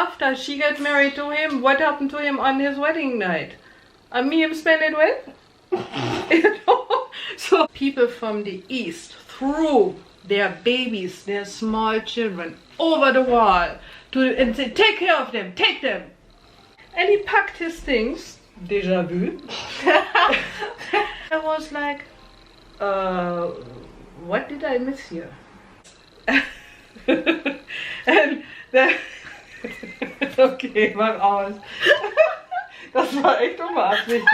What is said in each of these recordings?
After she got married to him, what happened to him on his wedding night? And me him spend it with? You know? So people from the east threw their babies, their small children, over the wall and said, take care of them, take them. And he packed his things, déjà vu. I was like, what did I miss here? And then, okay, my arms. Das war echt unbeabsichtigt.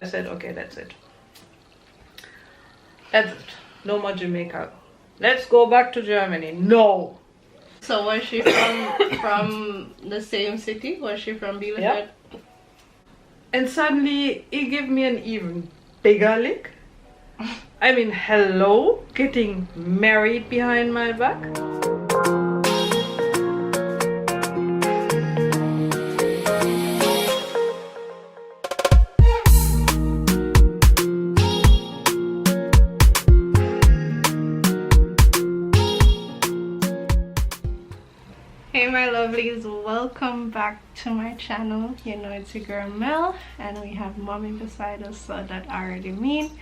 I said, okay, that's it. That's it. No more Jamaica. Let's go back to Germany. No. So was she from the same city? Was she from Bielefeld? Yep. And suddenly he gave me an even bigger lick. I mean, hello, getting married behind my back. Hey my lovelies, welcome back to my channel. You know it's your girl Mel and we have mommy beside us, so that already means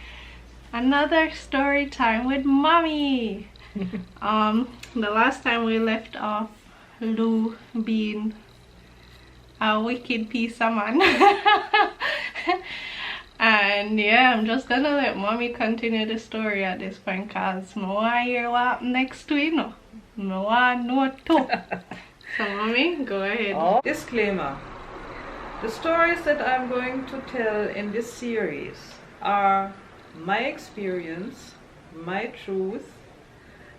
another story time with mommy. The last time we left off, Lou being a wicked piece of man. And yeah, I'm just gonna let mommy continue the story at this point because I want to hear what happened next to you know. I want to know too. So mommy, go ahead. Oh. Disclaimer. The stories that I'm going to tell in this series are my experience, my truth,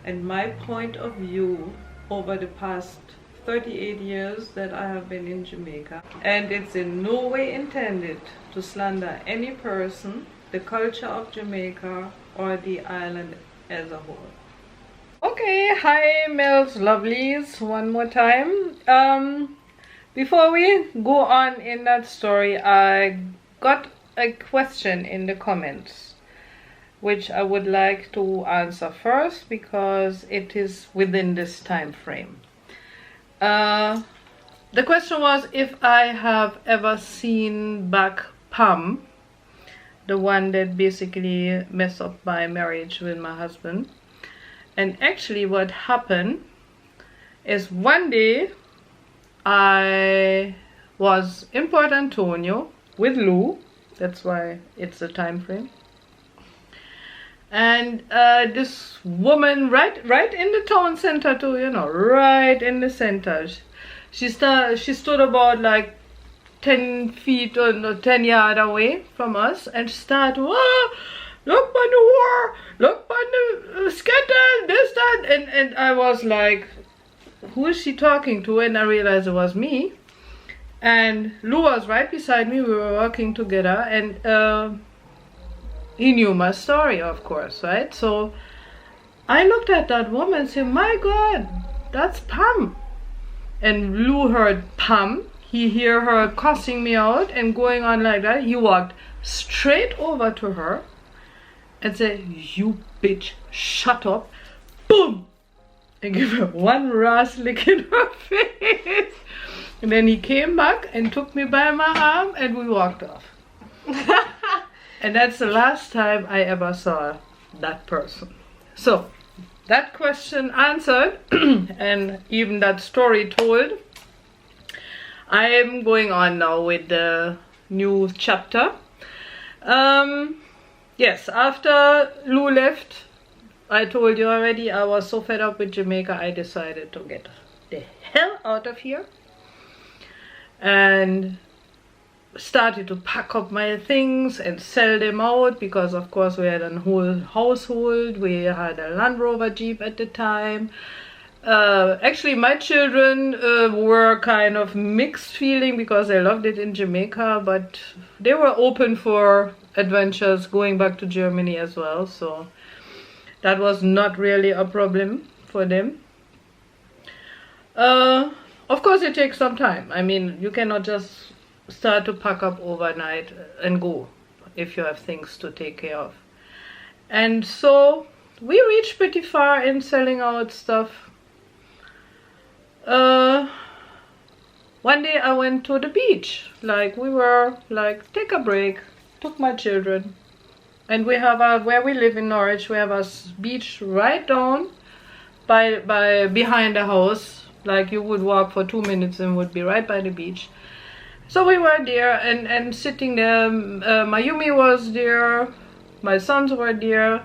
and my point of view over the past 38 years that I have been in Jamaica. And it's in no way intended to slander any person, the culture of Jamaica, or the island as a whole. Okay, hi Mel's lovelies, one more time. Before we go on in that story, I got a question in the comments which I would like to answer first because it is within this time frame. The question was if I have ever seen back Pam, the one that basically messed up my marriage with my husband. And actually what happened is one day I was in Port Antonio with Lou, that's why it's the time frame. And this woman right in the town center too, you know, right in the center. She stood about like 10 feet or no, 10 yards away from us and started, oh, look on the war, look on the skeleton, this, that, and I was like, who is she talking to? And I realized it was me. And Lou was right beside me, we were walking together, and he knew my story, of course, right? So I looked at that woman and said, my God, that's Pam. And Lou heard Pam. He hear her cussing me out and going on like that. He walked straight over to her and said, you bitch, shut up. Boom! And give her one rash lick in her face. And then he came back and took me by my arm and we walked off. And that's the last time I ever saw that person. So, that question answered, and even that story told. I am going on now with the new chapter. Yes, after Lou left, I told you already, I was so fed up with Jamaica, I decided to get the hell out of here. And started to pack up my things and sell them out because of course we had a whole household. We had a Land Rover Jeep at the time. Actually my children were kind of mixed feeling because they loved it in Jamaica, but they were open for adventures going back to Germany as well, so that was not really a problem for them. Of course it takes some time. I mean, you cannot just start to pack up overnight and go if you have things to take care of. And so we reached pretty far in selling out stuff. one day I went to the beach. Like, we were like, take a break, took my children. And we have where we live in Norwich, we have a beach right down by behind the house. Like, you would walk for 2 minutes and would be right by the beach. So we were there and sitting there. Mayumi was there, my sons were there,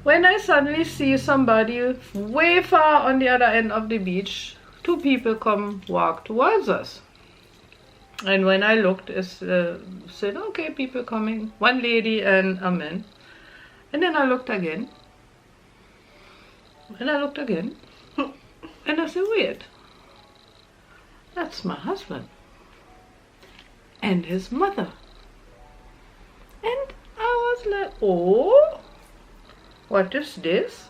when I suddenly see somebody way far on the other end of the beach. 2 people come walk towards us. And when I looked, it said, okay, people coming. 1 lady and a man. And then I looked again. And I looked again. And I said, wait. That's my husband. And his mother. And I was like, oh, what is this?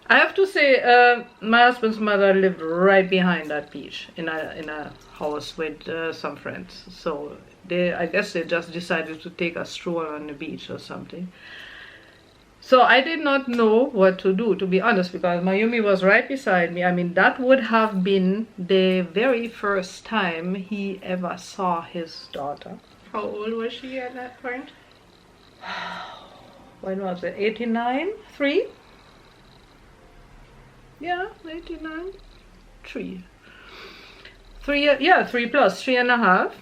I have to say, my husband's mother lived right behind that beach in a house with some friends. So I guess they just decided to take a stroll on the beach or something. So I did not know what to do, to be honest, because Mayumi was right beside me. I mean, that would have been the very first time he ever saw his daughter. How old was she at that point? When was it? 89? 3? Yeah, 89. 3. 3, yeah, 3 plus, 3.5.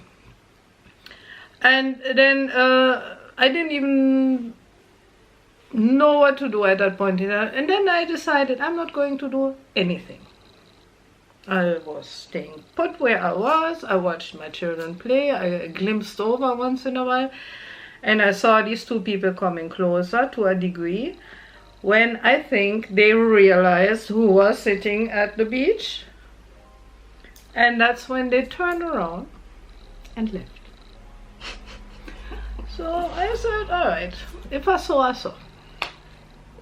And then I didn't even know what to do at that point. And then I decided I'm not going to do anything. I was staying put where I was. I watched my children play. I glimpsed over once in a while. And I saw these 2 people coming closer to a degree when I think they realized who was sitting at the beach. And that's when they turned around and left. So I said, all right, if I saw, I saw.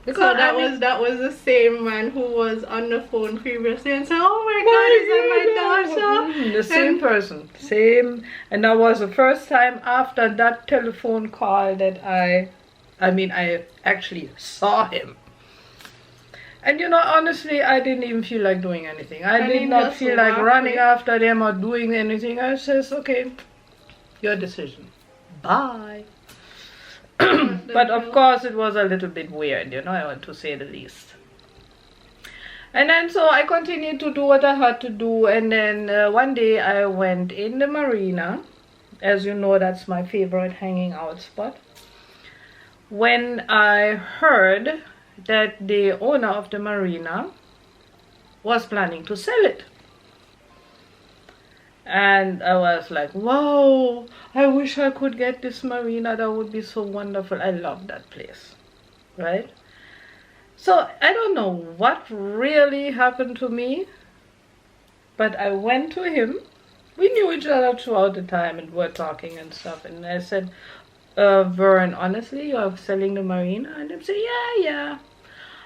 Because so that was the same man who was on the phone previously and said, oh my God, is that my daughter? The same person, same. And that was the first time after that telephone call that I actually saw him. And you know, honestly, I didn't even feel like doing anything. I did not feel like running after them or doing anything. I says, okay, your decision. Bye. But of course it was a little bit weird, you know, I want to say the least. And then so I continued to do what I had to do, and then one day I went in the marina. As you know, that's my favorite hanging out spot. When I heard that the owner of the marina was planning to sell it. And I was like, wow, I wish I could get this marina. That would be so wonderful. I love that place, right? So I don't know what really happened to me, but I went to him. We knew each other throughout the time and were talking and stuff. And I said, Vern, honestly, you're selling the marina? And he said, yeah.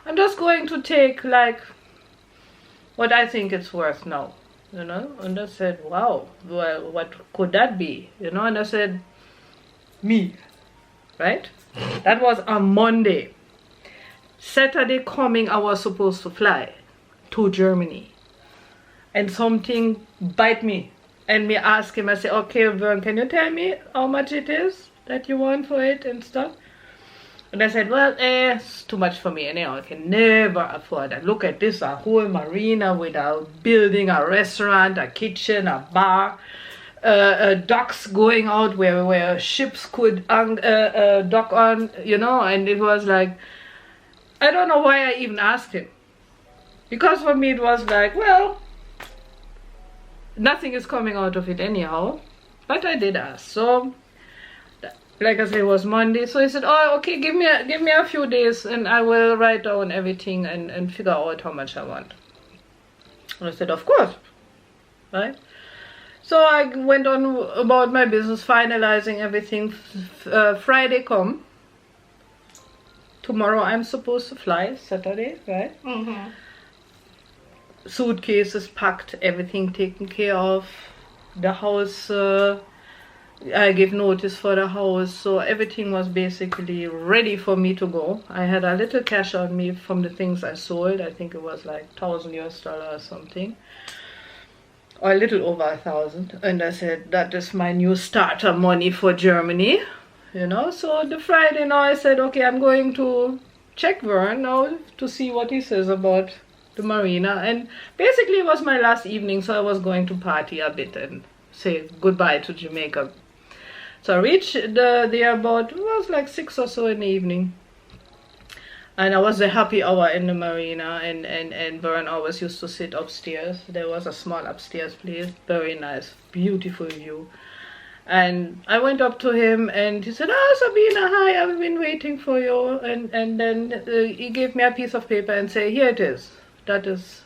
I'm just going to take like what I think it's worth now. You know, and I said, wow, well, what could that be? You know, and I said, me, right? That was on Monday. Saturday coming, I was supposed to fly to Germany. And something bite me. And me ask him, I say, okay, Vern, can you tell me how much it is that you want for it and stuff? And I said, well, it's too much for me anyhow. I can never afford that. Look at this, a whole marina with a building, a restaurant, a kitchen, a bar, docks going out where ships could dock on, you know. And it was like, I don't know why I even asked him. Because for me it was like, well, nothing is coming out of it anyhow. But I did ask. So like I said, it was Monday, so he said, oh, okay, give me a few days and I will write down everything and figure out how much I want. And I said, of course, right? So I went on about my business, finalizing everything. Friday come. Tomorrow I'm supposed to fly, Saturday, right? Mm-hmm. Suitcases packed, everything taken care of. The house, I gave notice for the house, so everything was basically ready for me to go. I had a little cash on me from the things I sold. I think it was like $1,000 or something. or a little over 1,000. And I said, that is my new starter money for Germany, you know. So the Friday now I said, okay, I'm going to check Vern now to see what he says about the marina. And basically it was my last evening, so I was going to party a bit and say goodbye to Jamaica. So I reached there about, it was like 6 or so in the evening. And I was a happy hour in the marina, and Vern always used to sit upstairs. There was a small upstairs place, very nice, beautiful view. And I went up to him and he said, oh, Sabina, hi, I've been waiting for you. And then he gave me a piece of paper and said, here it is. That is.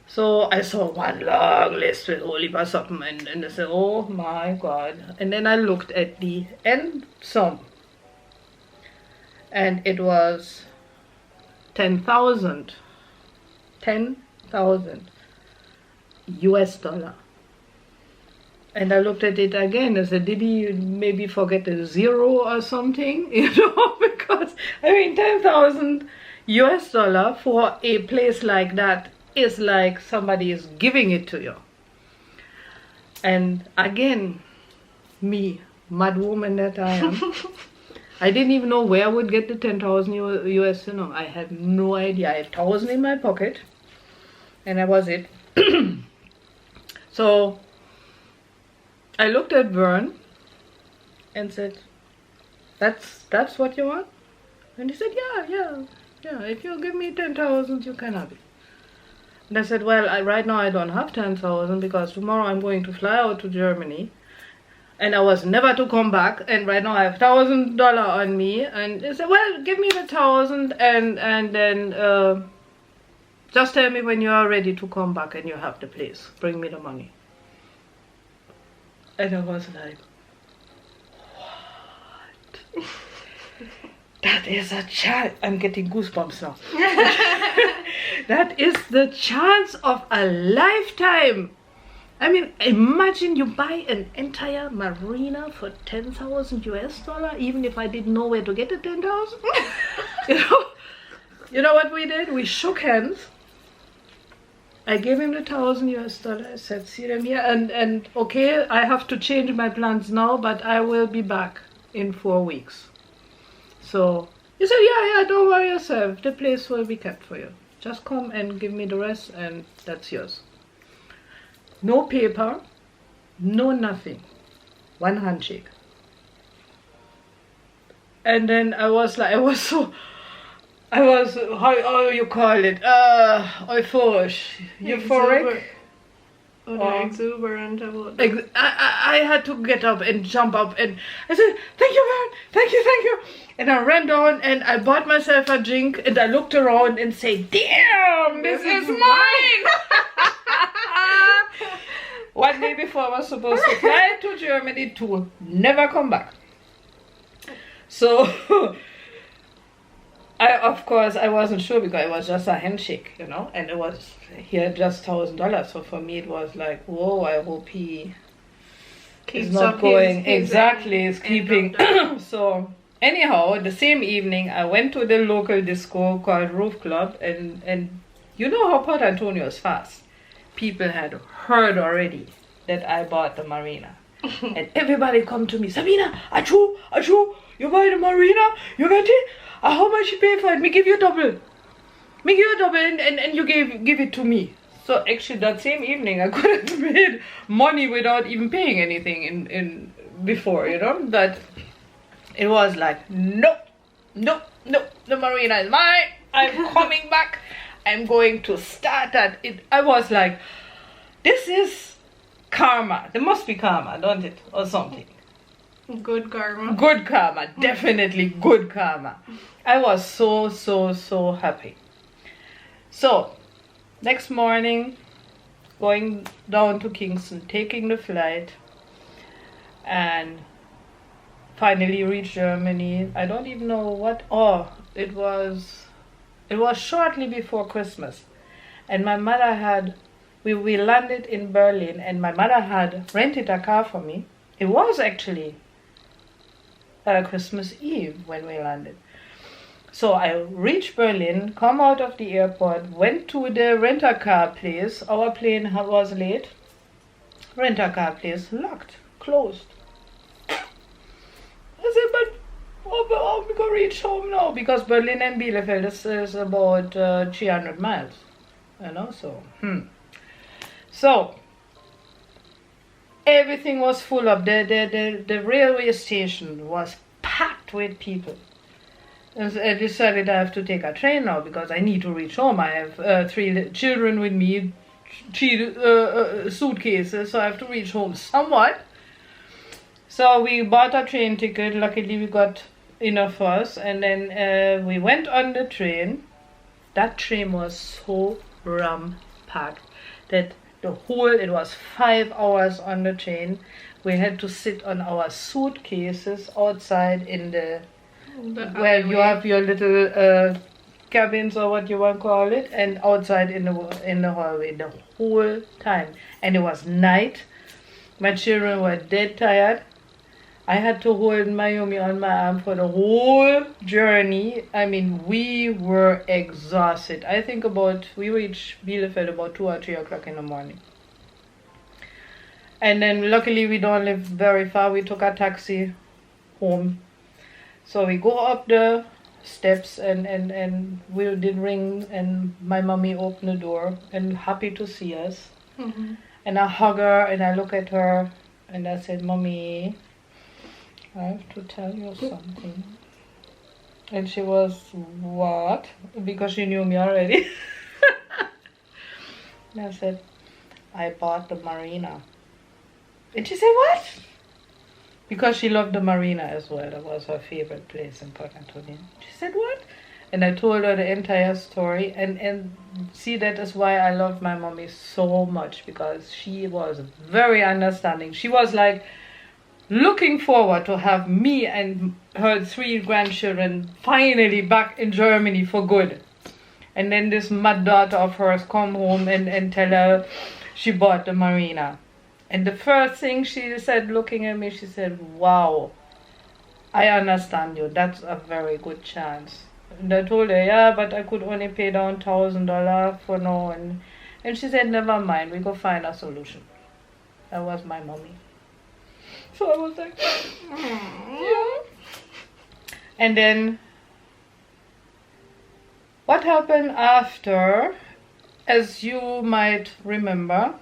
So I saw one long list with all heap of something, and I said, oh my God. And then I looked at the end sum. And it was 10,000 US dollar. And I looked at it again and said, did he maybe forget a zero or something? You know, because I mean 10,000 US dollar for a place like that is like somebody is giving it to you. And again, me, mad woman that I am, I didn't even know where I would get the 10,000 US, you know. I had no idea. I had 1,000 in my pocket, and that was it. So I looked at Vern and said, that's what you want? And he said, yeah, if you give me 10,000, you can have it. And I said, well, right now I don't have 10,000 because tomorrow I'm going to fly out to Germany. And I was never to come back, and right now I have $1,000 on me. And he said, well, give me the 1,000 and then just tell me when you are ready to come back and you have the place. Bring me the money. And I was like, what? That is a chance. I'm getting goosebumps now. That is the chance of a lifetime. I mean, imagine you buy an entire marina for 10,000 US dollar, even if I didn't know where to get the 10,000. You know what we did? We shook hands. I gave him the 1,000 US dollar. I said, see them here, and okay, I have to change my plans now, but I will be back in 4 weeks. So he said, yeah, don't worry yourself. The place will be kept for you. Just come and give me the rest, and that's yours. No paper, no nothing. One handshake. And then I was how you call it? Euphoric. Exuberant about that. I had to get up and jump up, and I said, thank you, man, thank you. And I ran down and I bought myself a drink, and I looked around and said, damn, this is mine. 1 day before I was supposed to fly to Germany to never come back. So of course I wasn't sure because it was just a handshake, you know, and it was here just $1,000. So for me it was like, whoa, I hope he is not going. Exactly, is keeping. So anyhow, the same evening I went to the local disco called Roof Club, and you know how Port Antonio is fast. People had heard already that I bought the marina. And everybody come to me, Sabina, achoo, you buy the marina, you get it? How much you pay for it? Me give you double. And you give it to me. So actually that same evening I could have made money without even paying anything in before, you know. But it was like, no, the marina is mine. I'm coming back. I'm going to start at it. I was like, this is karma. There must be karma, don't it? Or something. Good karma. Good karma. Definitely good karma. I was so happy. So, next morning, going down to Kingston, taking the flight, and finally reached Germany. I don't even know what. Oh, it was shortly before Christmas, and my mother had, we landed in Berlin, and my mother had rented a car for me. It was actually Christmas Eve when we landed. So I reached Berlin, come out of the airport, went to the rent-a-car place. Our plane was late, rent-a-car place locked, closed. I said, but how we gonna reach home now? Because Berlin and Bielefeld is about 300 miles, you know. So everything was full up. The railway station was packed with people. And I decided I have to take a train now because I need to reach home. I have 3 children with me, 3 suitcases, so I have to reach home somewhat. So we bought a train ticket. Luckily we got enough for us, and then we went on the train. That train was so ram-packed that it was 5 hours on the train. We had to sit on our suitcases outside in the where you have your little cabins or what you want to call it, and outside in the hallway the whole time. And it was night. My children were dead tired. I had to hold Mayumi on my arm for the whole journey. I mean, we were exhausted. I think we reached Bielefeld about 2 or 3 o'clock in the morning. And then luckily we don't live very far. We took a taxi home. So we go up the steps and we did ring, and my mommy opened the door and happy to see us. Mm-hmm. And I hug her and I look at her and I said, Mommy, I have to tell you something. And she was, what? Because she knew me already. And I said, I bought the marina. And she said, what? Because she loved the marina as well. That was her favorite place in Port Antonio. She said, what? And I told her the entire story. And see, that is why I love my mommy so much, because she was very understanding. She was like looking forward to have me and her 3 grandchildren finally back in Germany for good. And then this mad daughter of hers come home and tell her she bought the marina. And the first thing she said, looking at me, she said, wow, I understand you. That's a very good chance. And I told her, yeah, but I could only pay down $1,000 for now. And she said, never mind, we go find a solution. That was my mommy. So I was like, yeah. And then what happened after, as you might remember,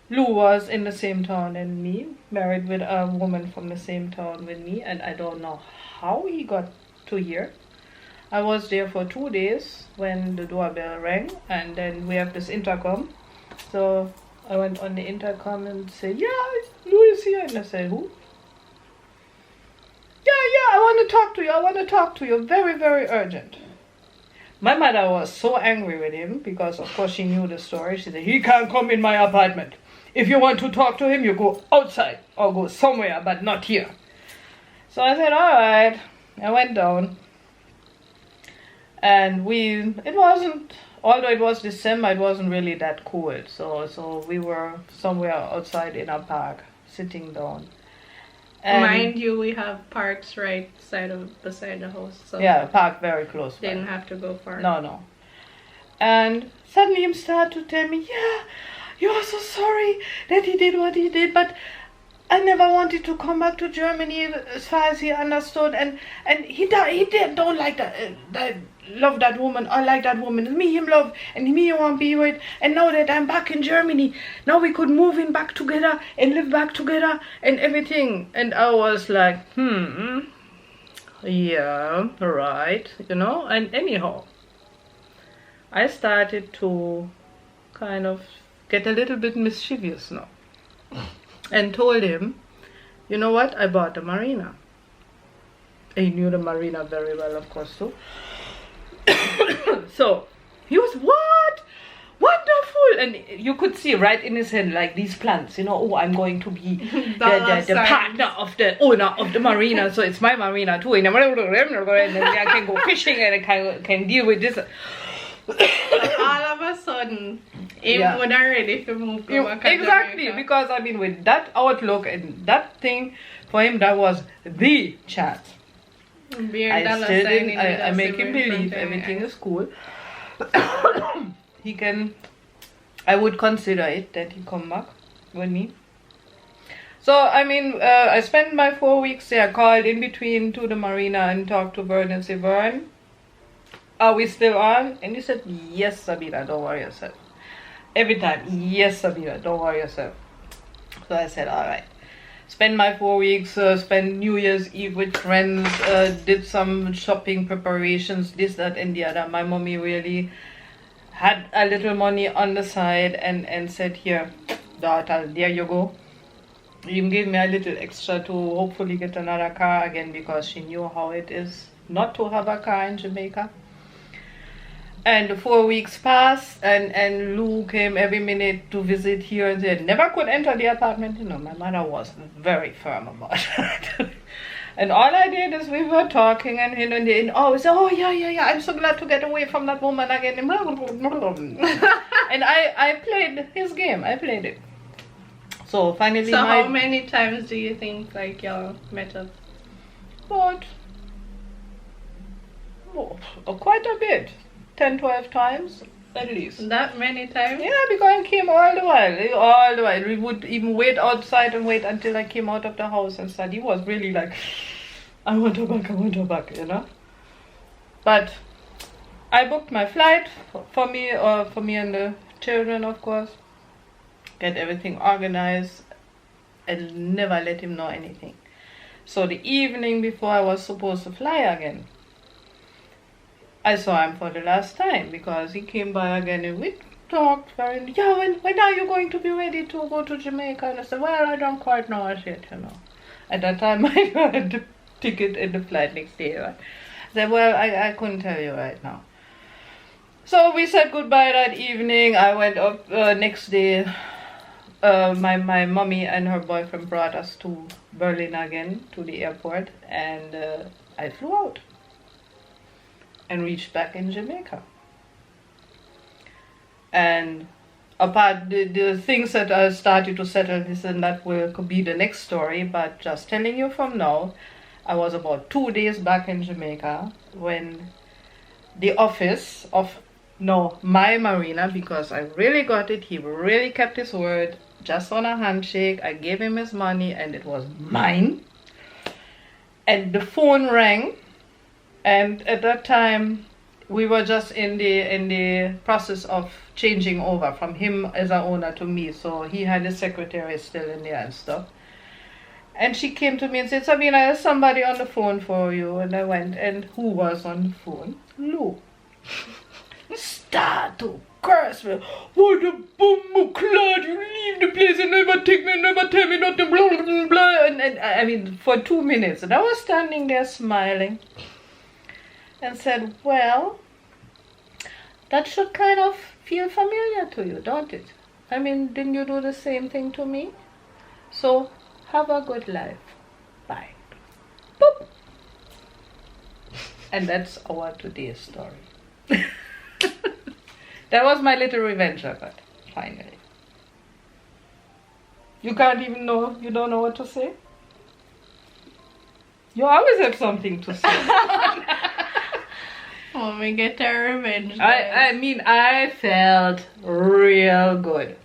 Lou was in the same town as me, married with a woman from the same town with me, and I don't know how he got to here. I was there for 2 days when the doorbell rang, and then we have this intercom. So I went on the intercom and said, yeah, Lou is here. And I said, who? Yeah, I want to talk to you. Very, very urgent. My mother was so angry with him because, of course, she knew the story. She said, he can't come in my apartment. If you want to talk to him, you go outside or go somewhere, but not here. So I said, all right. I went down. And although it was December, it wasn't really that cold. So we were somewhere outside in a park, sitting down. And mind you, we have parks right beside the house. So yeah, a park very close by. Didn't have to go far. No. And suddenly he started to tell me, yeah, you are so sorry that he did what he did, but I never wanted to come back to Germany, as far as he understood, and he don't like that love that woman. I like that woman. It's me him love, and me you want to be with. And now that I'm back in Germany, now we could move in back together and live back together and everything. And I was like, yeah, right, And anyhow, I started to kind of get a little bit mischievous now. And told him, you know what, I bought the marina. He knew the marina very well, of course, too. So he was, what? Wonderful! And you could see right in his hand, like these plans, oh, I'm going to be the partner of the owner of the marina, so it's my marina too. And I can go fishing and I can deal with this. All of a sudden, it would already to move back. Exactly, because I mean, with that outlook and that thing, for him, that was the chance. I make him believe everything is cool. I would consider it that he come back. with me. So, I mean, I spent my 4 weeks there. I called in between to the marina and talked to Vern and said, Vern, are we still on? And he said, yes, Sabina, don't worry yourself. Every time, yes, Sabina, don't worry yourself. So I said, all right. Spent my 4 weeks, spent New Year's Eve with friends, did some shopping preparations, this, that, and the other. My mommy really had a little money on the side and said, here, daughter, there you go. You gave me a little extra to hopefully get another car again, because she knew how it is not to have a car in Jamaica. And the 4 weeks passed, and Lou came every minute to visit here and there. Never could enter the apartment. You know, my mother was very firm about it. And all I did is we were talking, and him and then always, oh yeah, I'm so glad to get away from that woman again. And I played his game. I played it. So finally, so how many times do you think like y'all met up? About quite a bit, 10-12 times at least. That many times? Yeah, because I came all the while. We would even wait outside and wait until I came out of the house and stuff. He was really like, I want her back, you know. But I booked my flight for me and the children, of course. Get everything organized and never let him know anything. So the evening before I was supposed to fly again, I saw him for the last time, because he came by again and we talked when are you going to be ready to go to Jamaica? And I said, well, I don't quite know as yet, you know. At that time I had the ticket and the flight next day. Right? I said, well, I couldn't tell you right now. So we said goodbye that evening. I went up next day. My mommy and her boyfriend brought us to Berlin again, to the airport, and I flew out and reached back in Jamaica. And apart the things that I started to settle, this and that could be the next story, but just telling you from now, I was about 2 days back in Jamaica when the office of my marina, because I really got it, he really kept his word, just on a handshake. I gave him his money and it was mine. And the phone rang, and at that time we were just in the process of changing over from him as an owner to me, so he had his secretary still in there and stuff. And she came to me and said, Sabina, there's somebody on the phone for you. And I went, and who was on the phone? Lou. Start to curse me. What a bum clod, you leave the place and never take me, never tell me nothing, blah, blah, blah. And I mean, for 2 minutes. And I was standing there smiling and said, well, that should kind of feel familiar to you, don't it? I mean, didn't you do the same thing to me? So, have a good life. Bye. Boop. And that's our today's story. That was my little revenge effort, finally. You can't even know, you don't know what to say? You always have something to say. When we get our revenge. I mean, I felt real good.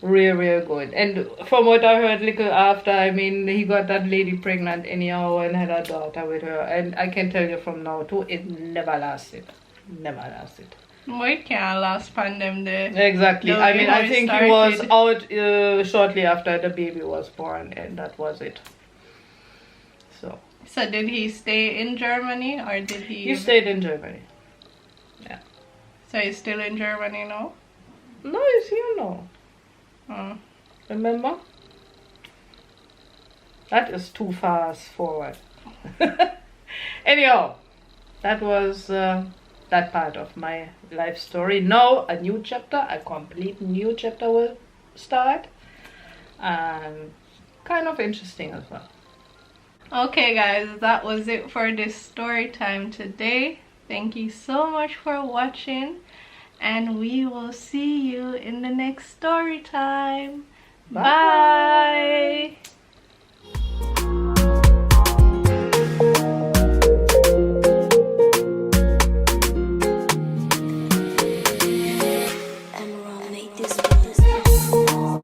Real good. And from what I heard little after, I mean, he got that lady pregnant anyhow and had a daughter with her. And I can tell you from now too, it never lasted. Never lasted. We can't last pandemic there. Exactly. I mean, I think he was out shortly after the baby was born, and that was it. So did he stay in Germany, or did he? He stayed in Germany. Yeah. So he's still in Germany now? No, he's here now. Oh. Remember? That is too fast forward. Anyhow, that was that part of my life story. Now a new chapter, a complete new chapter will start, and kind of interesting as well. Okay guys, that was it for this story time today. Thank you so much for watching, and we will see you in the next story time. Bye. Mermaid, this one.